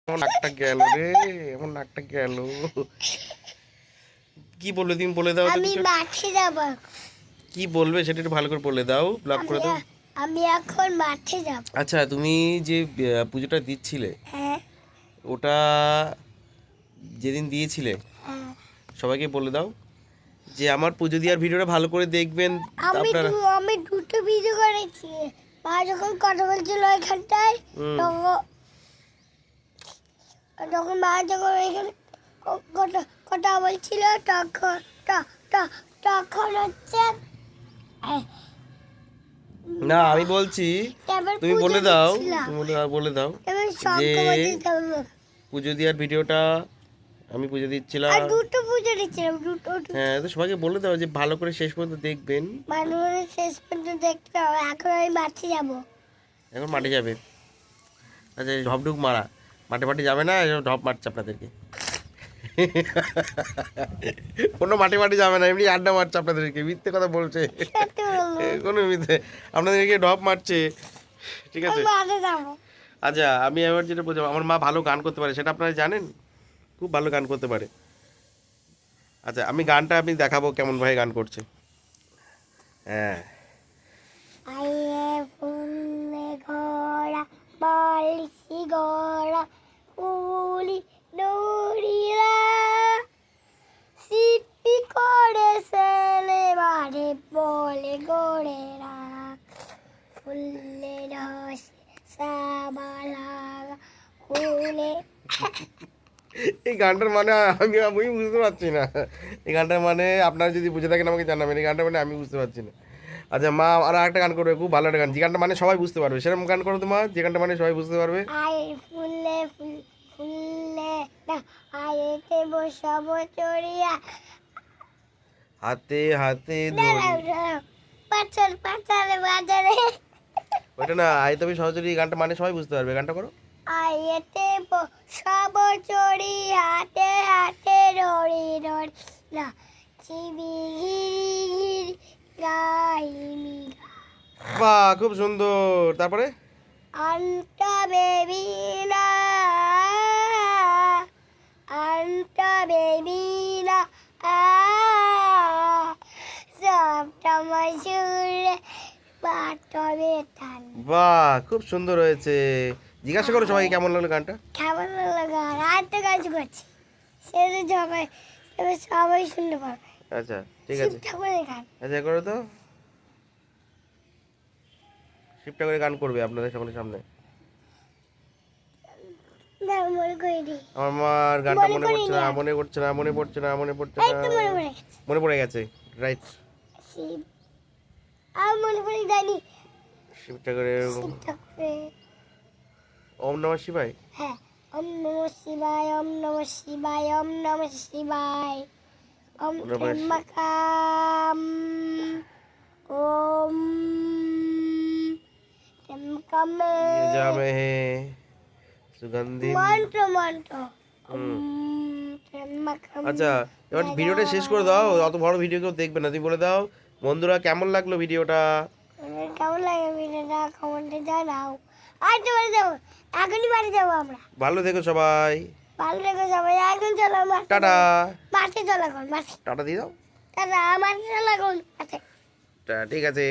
আমার নাকটা গেল রে, আমার নাকটা গেল। কি বলবে তুমি বলে দাও তো আমি কিছু। মাঠে যাব। কি বলবে সেটা একটু ভালো করে বলে দাও, ব্লগ করে দাও। আমি এখন মাঠে যাব। আচ্ছা, তুমি যে পুজোটা দিচ্ছিলে, হ্যাঁ ওটা যেদিন দিয়েছিলে হ্যাঁ। সবাইকে বলে দাও যে আমার পুজো দেওয়ার ভিডিওটা ভালো করে দেখবেন আপনারা। আমি দুটো ভিডিও করেছি। মা যখন কথা বলছিল ওইখানটায়, তখন যখন মা যখন ওইখানে কথা কথা বলছিল তখন তখন হচ্ছে না আমি বলছি, তারপর তুমি পুজো বলে দাও, দিচ্ছিলাম। তুমি বলে দাও তারপর যে শঙ্খ বাজিয়েছিলাম। পুজো দেওয়ার ভিডিওটা আমি পুজো আর দিচ্ছিলাম। দুটো পুজো দিচ্ছিলাম, দুটো। হ্যাঁ, তো সবাইকে বলে দাও যে ভালো করে শেষ পর্যন্ত দেখবেন। মানুষের শেষ পর্যন্ত দেখতে হবে। এখন আমি মাঠে যাবো। এখন মাঠে যাবে? আচ্ছা, ঢপঢুক মারা মাঠে মাঠে যাবে না, এসব ঢপ মারছে আপনাদেরকে। কোনো মাঠে মাঠে যাবে না, এমনি আড্ডা মারছে আপনাদেরকে, মিথ্যে কথা বলছে। সত্যি বলবো। কোনো মিথ্যে, আপনাদেরকে ঢপ মারছে, ঠিক আছে। আমি মাঠে যাবো। আচ্ছা, আমি এবার যেটা বলছি, আমার মা ভালো গান করতে পারে, সেটা আপনারা জানেন? খুব ভালো গান করতে পারে। আচ্ছা, আমি গানটা আমি দেখাবো কেমন ভাবে গান করছে। হ্যাঁ। আইয়ে ফুলে ঘোড়া বালিশি ঘোড়া উলি দৌড়িরা সিপি করে ছেলে বাড়ি বলে গোড়েরা ফুলে রস সাবালা ফুলে। এই গানটার মানে আমি বুঝতে পারছি না। এই গানটার মানে আপনারা যদি বুঝে থাকেন আমাকে জানাবেন। এই গানটার মানে আমি বুঝতে পারছি না। আচ্ছা মা, আর একটা গান করবে, খুব ভালো একটা গান, যে গানটা মানে সবাই বুঝতে পারবে, সেরকম গান করো তো মা, যে গানটা মানে সবাই বুঝতে পারবে। আই ফুলে ফুলে না আইতে বসাবো চড়িয়া। হাতে হাতে দাঁড়াও ধরি। দাঁড়াও, পাথর পাথরে বাজারে। ওইটা না, আই তবে সহজে, এই গানটা মানে সবাই বুঝতে পারবে, গানটা করো। আইতে বসাবো চড়ি হাতে হাতে রড়ি রড়ি না চিবি ঘিরি গাইমি। বাহ, খুব সুন্দর। তারপরে আন্টা বেবি না আন্টা বেবি না সবটা মজুরে বাটবে টান। বাহ, খুব সুন্দর হয়েছে। জিজ্ঞাসা করো সবাই কেমন লাগলো গানটা। কেমন লাগলো গান? আর তো কাজ করছি, সেটা সবাই সবাই শুনতে পারবে। আচ্ছা ঠিক আছে। শিব ঠাকুরের গান। আচ্ছা করো তো, শিবটা করে গান করবে আপনাদের সকলের সামনে। দাঁড়াও, মনে করে দিই। আমার গানটা মনে মনে করি পড়ছে না। না, মনে পড়ছে না, মনে পড়ছে না, মনে পড়ছে এই না। তো মনে পড়ে গেছে। মনে পড়ে গেছে, রাইট। শিব আর মনে পড়ে যায়নি। শিবটা করে শিব ঠাকুরের। ওম নমঃ শিবায়। হ্যাঁ, ওম নমঃ শিবায়, ওম নমঃ শিবায়, ওম নমঃ শিবায়, ওম ওম নমঃ ত্র্যম্বকাম ওম ত্র্যম্বকামে যজামহে সুগন্ধিম। মন্ত্র মন্ত্র হুম। ত্র্যম্বকাম। আচ্ছা, এবার ভিডিওটা শেষ করে দাও, অত বড় ভিডিও কেউ দেখবে না, তুমি বলে দাও বন্ধুরা কেমন লাগলো ভিডিওটা। কেমন লাগে ভিডিওটা কমেন্টে জানাও। আর তো বাড়ি যাবো, এখনই বাড়ি যাবো আমরা। ভালো থেকো সবাই। ভালো থেকো সবাই। এখন চলো টাটা। মাঠে চলো এখন মাঠে। টাটা দিয়ে দাও। টাটা, মাঠে চলো এখন মাঠে। ঠিক আছে।